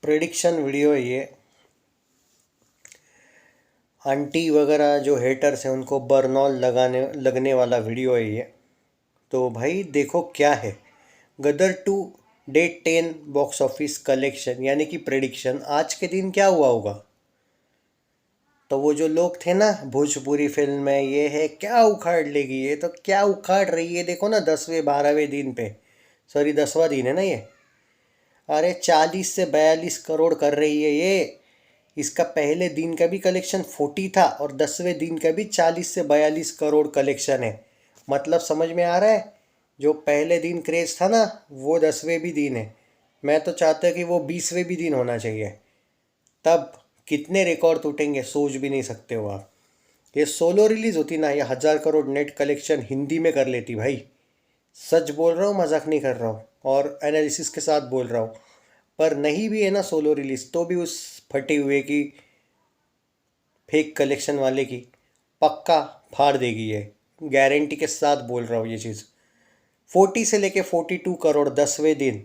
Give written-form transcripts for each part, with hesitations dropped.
Prediction video है ये। Aunty वगैरह जो हेटर्स हैं उनको बर्नॉल लगने वाला वीडियो है ये। तो भाई देखो क्या है। गदर 2 डे 10 बॉक्स ऑफिस कलेक्शन यानी कि प्रेडिक्शन आज के दिन क्या हुआ होगा। तो वो जो लोग थे ना भोजपुरी फिल्म में ये है क्या उखाड़ लेगी, ये तो क्या उखाड़ रही है, देखो ना 10वें 12वें दिन पे, सॉरी 10वां दिन है ना ये। अरे 40 से 42 करोड़ कर रही है ये। इसका पहले दिन का भी कलेक्शन 40 था और 10वें दिन का भी 40 से 42 करोड़ कलेक्शन है। मतलब समझ में आ रहा है, जो पहले दिन क्रेज था ना वो 10वें भी दिन है। मैं तो चाहता कि वो 20वें भी दिन होना चाहिए। तब कितने रिकॉर्ड टूटेंगे सोच भी नहीं सकते हो आप। ये सोलो रिलीज होती ना, ये 1000 करोड़ नेट कलेक्शन हिंदी में कर लेती भाई। सच बोल रहा हूँ, मजाक नहीं कर रहा हूँ और एनालिसिस के साथ बोल रहा हूँ। पर नहीं भी है ना सोलो रिलीज तो भी उस फटे हुए की फेक कलेक्शन वाले की पक्का फाड़ देगी ये। गारंटी के साथ बोल रहा हूँ ये चीज़। 40 से लेके 42 करोड़ 10वें दिन।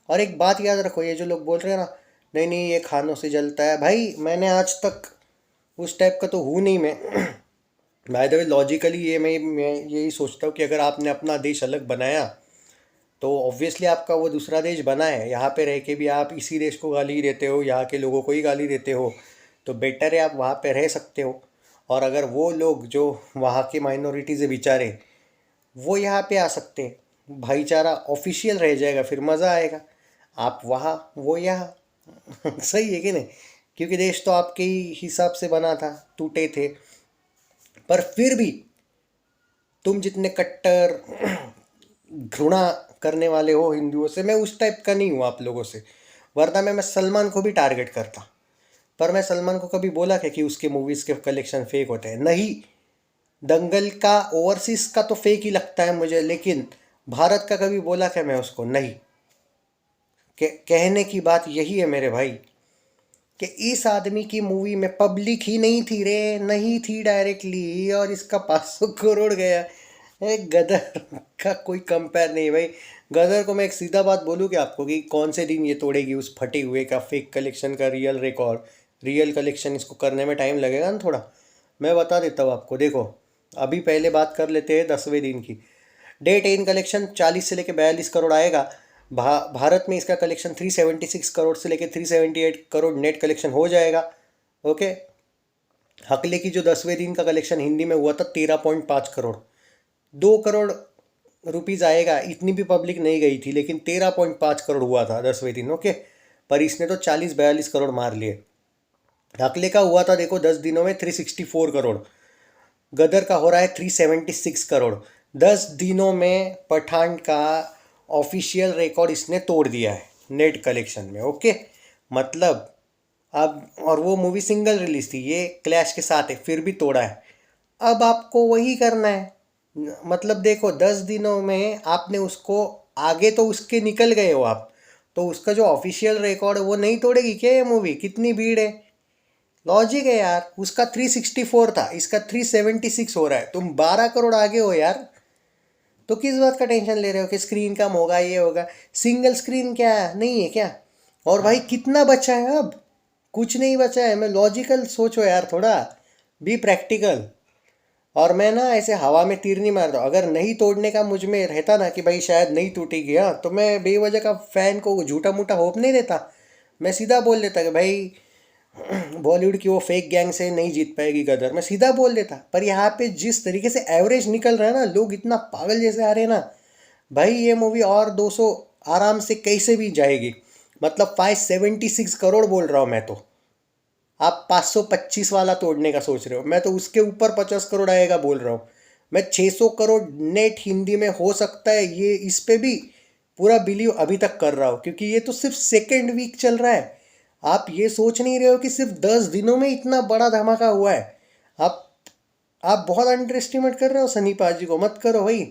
और एक बात याद रखो, ये जो लोग बोल रहे हैं ना नहीं नहीं ये खानों से जलता है, भाई मैंने आज तक उस टाइप का तो हूँ नहीं मैं। बाय द वे लॉजिकली ये मैं यही सोचता हूँ कि अगर आपने अपना देश अलग बनाया तो ऑब्वियसली आपका वो दूसरा देश बना है, यहाँ पे रह के भी आप इसी देश को गाली देते हो, यहाँ के लोगों को ही गाली देते हो, तो बेटर है आप वहाँ पे रह सकते हो। और अगर वो लोग जो वहाँ के माइनॉरिटीज़ है बेचारे वो यहाँ पे आ सकते हैं, भाईचारा ऑफिशियल रह जाएगा, फिर मज़ा आएगा। आप वहाँ वो यहाँ। सही है कि नहीं, क्योंकि देश तो आपके ही हिसाब से बना था, टूटे थे। पर फिर भी तुम जितने कट्टर घृणा करने वाले हो हिंदुओं से, मैं उस टाइप का नहीं हूँ आप लोगों से। वरना मैं सलमान को भी टारगेट करता। पर मैं सलमान को कभी बोला क्या कि उसके मूवीज़ के कलेक्शन फेक होते हैं? नहीं। दंगल का ओवरसीज का तो फेक ही लगता है मुझे, लेकिन भारत का कभी बोला क्या मैं उसको? नहीं। कहने की बात यही है मेरे भाई कि इस आदमी की मूवी में पब्लिक ही नहीं थी रे, नहीं थी डायरेक्टली, और इसका 500 करोड़ गया। एक गदर का कोई कंपेयर नहीं भाई। गदर को मैं एक सीधा बात बोलूँ कि आपको कि कौन से दिन ये तोड़ेगी उस फटे हुए का फेक कलेक्शन का रियल रिकॉर्ड। रियल कलेक्शन इसको करने में टाइम लगेगा ना थोड़ा। मैं बता देता हूँ आपको, देखो अभी पहले बात कर लेते हैं 10वें दिन की। डे 10 कलेक्शन 40 से लेके 42 करोड़ आएगा। भारत में इसका कलेक्शन 376 करोड़ से लेके 378 करोड़ नेट कलेक्शन हो जाएगा। ओके। हकले की जो 10वें दिन का कलेक्शन हिंदी में हुआ था 13.5 करोड़, 2 करोड़ रुपीज़ आएगा। इतनी भी पब्लिक नहीं गई थी लेकिन 13.5 करोड़ हुआ था 10वें दिन। ओके। पर इसने तो 40 42 करोड़ मार लिए। हकले का हुआ था देखो 10 दिनों में 364 करोड़। गदर का हो रहा है 376 करोड़। 10 दिनों में पठान का ऑफिशियल रिकॉर्ड इसने तोड़ दिया है नेट कलेक्शन में। ओके। मतलब अब, और वो मूवी सिंगल रिलीज थी, ये क्लैश के साथ है फिर भी तोड़ा है। अब आपको वही करना है। मतलब देखो 10 दिनों में आपने उसको, आगे तो उसके निकल गए हो आप, तो उसका जो ऑफिशियल रिकॉर्ड है वो नहीं तोड़ेगी क्या ये मूवी? कितनी भीड़ है। लॉजिक है यार। उसका 364 था, इसका 376 हो रहा है, तुम 12 करोड़ आगे हो यार। तो किस बात का टेंशन ले रहे हो कि स्क्रीन कम होगा ये होगा? सिंगल स्क्रीन क्या नहीं है क्या? और भाई कितना बचा है अब? कुछ नहीं बचा है। मैं लॉजिकल सोचो यार थोड़ा, बी प्रैक्टिकल। और मैं ना ऐसे हवा में तीर नहीं मारता। अगर नहीं तोड़ने का मुझ में रहता ना कि भाई शायद नहीं टूटेगी, हाँ, तो मैं बेवजह का फैन को झूठा मूठा होप नहीं देता। मैं सीधा बोल देता कि भाई बॉलीवुड की वो फेक गैंग से नहीं जीत पाएगी गदर, मैं सीधा बोल देता। पर यहाँ पे जिस तरीके से एवरेज निकल रहा है ना, लोग इतना पागल जैसे आ रहे हैं ना, भाई ये मूवी और 200 आराम से कैसे भी जाएगी। मतलब 576 करोड़ बोल रहा हूँ मैं तो। आप 525 वाला तोड़ने का सोच रहे हो, मैं तो उसके ऊपर 50 करोड़ आएगा बोल रहा हूँ। मैं 600 करोड़ नेट हिंदी में हो सकता है, ये इस पे भी पूरा बिलीव अभी तक कर रहा हूँ, क्योंकि ये तो सिर्फ सेकेंड वीक चल रहा है। आप ये सोच नहीं रहे हो कि सिर्फ 10 दिनों में इतना बड़ा धमाका हुआ है। आप आप बहुत अंडर एस्टिमेट कर रहे हो सनी पाजी को, मत करो भाई।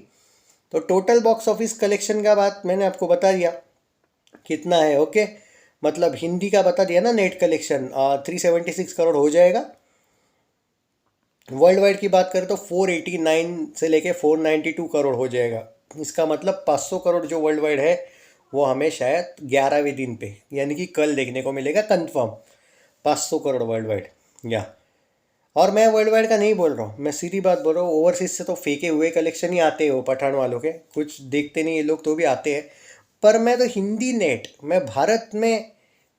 तो टोटल बॉक्स ऑफिस कलेक्शन का बात मैंने आपको बता दिया कितना है। ओके। मतलब हिंदी का बता दिया ना, नेट कलेक्शन 376 करोड़ हो जाएगा। वर्ल्ड वाइड की बात करें तो 489 से लेके 492 करोड़ हो जाएगा। इसका मतलब 500 करोड़ जो वर्ल्ड वाइड है वो हमें शायद 11वें दिन पे यानी कि कल देखने को मिलेगा कंफर्म, 500 करोड़ वर्ल्ड वाइड। या और मैं वर्ल्ड वाइड का नहीं बोल रहा हूँ, मैं सीधी बात बोल रहा हूँ, ओवरसीज से तो फेंके हुए कलेक्शन ही आते हैं वो पठान वालों के, कुछ देखते नहीं ये लोग तो भी आते हैं। पर मैं तो हिंदी नेट, मैं भारत में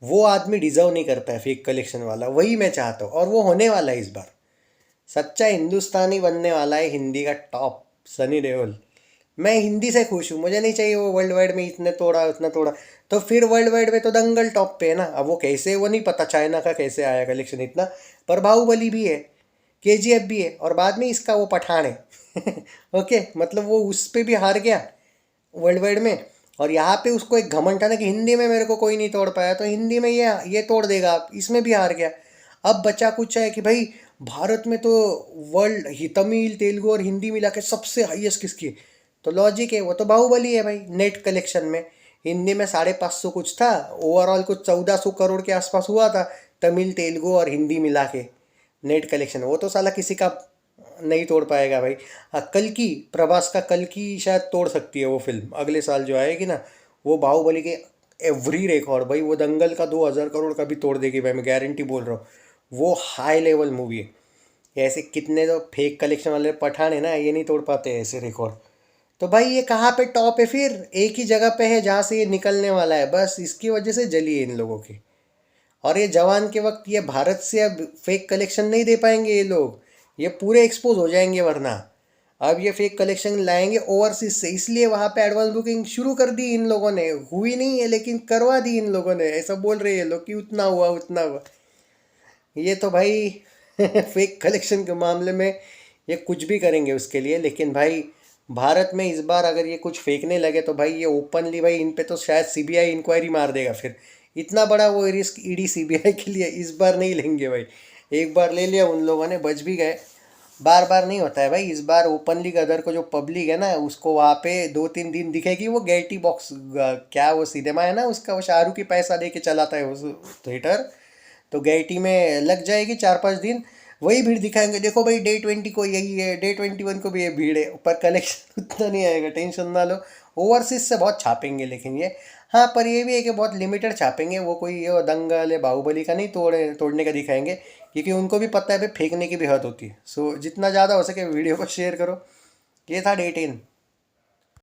वो आदमी डिजर्व नहीं करता है फेक कलेक्शन वाला, वही मैं चाहता हूँ और वो होने वाला है इस बार। सच्चा हिंदुस्तानी बनने वाला है हिंदी का टॉप, सनी देओल। मैं हिंदी से खुश हूँ, मुझे नहीं चाहिए वो वर्ल्ड वाइड में इतने तोड़ा उतना तोड़ा। तो फिर वर्ल्ड वाइड में तो दंगल टॉप पे है ना। अब वो कैसे, वो नहीं पता चाइना का कैसे आया कलेक्शन इतना, पर बाहुबली भी है, केजीएफ भी है और बाद में इसका वो पठान है ओके, मतलब वो उस पे भी हार गया वर्ल्ड वाइड में। और यहाँ पे उसको एक घमंड था ना कि हिंदी में मेरे को कोई नहीं तोड़ पाया, तो हिंदी में ये तोड़ देगा, इसमें भी हार गया। अब बचा कुछ है कि भाई भारत में तो वर्ल्ड ही तमिल तेलुगु और हिंदी मिला के सबसे हाईएस्ट किसकी है? तो लॉजिक है, वो तो बाहुबली है भाई नेट कलेक्शन में। हिंदी में 550 कुछ था, ओवरऑल कुछ 1400 करोड़ के आसपास हुआ था, तमिल तेलुगु और हिंदी मिला के नेट कलेक्शन। वो तो साला किसी का नहीं तोड़ पाएगा भाई। हाँ, कल की प्रभास का कल की शायद तोड़ सकती है वो फिल्म, अगले साल जो आएगी ना, वो बाहुबली के एवरी रिकॉर्ड भाई, वो दंगल का 2000 करोड़ का भी तोड़ देगी भाई, मैं गारंटी बोल रहा हूँ। वो हाई लेवल मूवी है। ऐसे कितने तो फेक कलेक्शन वाले पठान है ना, ये नहीं तोड़ पाते ऐसे रिकॉर्ड। तो भाई ये कहाँ पे टॉप है? फिर एक ही जगह पे है जहाँ से ये निकलने वाला है, बस इसकी वजह से जली है इन लोगों की। और ये जवान के वक्त ये भारत से अब फेक कलेक्शन नहीं दे पाएंगे ये लोग, ये पूरे एक्सपोज हो जाएंगे वरना। अब ये फेक कलेक्शन लाएंगे ओवरसीज से, इसलिए वहाँ पे एडवांस बुकिंग शुरू कर दी इन लोगों ने, हुई नहीं है लेकिन करवा दी इन लोगों ने। ऐसा बोल रहे हैं लोग कि उतना हुआ उतना हुआ। ये तो भाई फेक कलेक्शन के मामले में ये कुछ भी करेंगे उसके लिए। लेकिन भाई भारत में इस बार अगर ये कुछ फेंकने लगे तो भाई ये ओपनली भाई इन पे तो शायद सीबीआई इंक्वायरी मार देगा फिर। इतना बड़ा वो रिस्क ईडी सीबीआई के लिए इस बार नहीं लेंगे भाई। एक बार ले लिया उन लोगों ने, बच भी गए। बार बार नहीं होता है भाई, इस बार ओपनली गदर को जो पब्लिक है ना उसको वहाँ पे 2-3 दिन दिखेगी वो गैटी बॉक्स, क्या वो सिनेमा है ना उसका, वो शाहरुख की पैसा दे के चलाता है उस थिएटर, तो गैटी में लग जाएगी 4-5 दिन। वही भीड़ दिखाएंगे, देखो भाई डे 20 को यही है, डे 21 को भी ये भीड़ है, पर कलेक्शन उतना नहीं आएगा, टेंशन ना लो। ओवरसीज से बहुत छापेंगे लेकिन ये, हाँ पर ये भी है कि बहुत लिमिटेड छापेंगे, वो कोई ये दंगल है बाहुबली का नहीं तोड़ने का दिखाएंगे, क्योंकि उनको भी पता है भाई फेंकने की भी हद होती है। सो जितना ज़्यादा हो सके वीडियो को शेयर करो। ये था डे 10।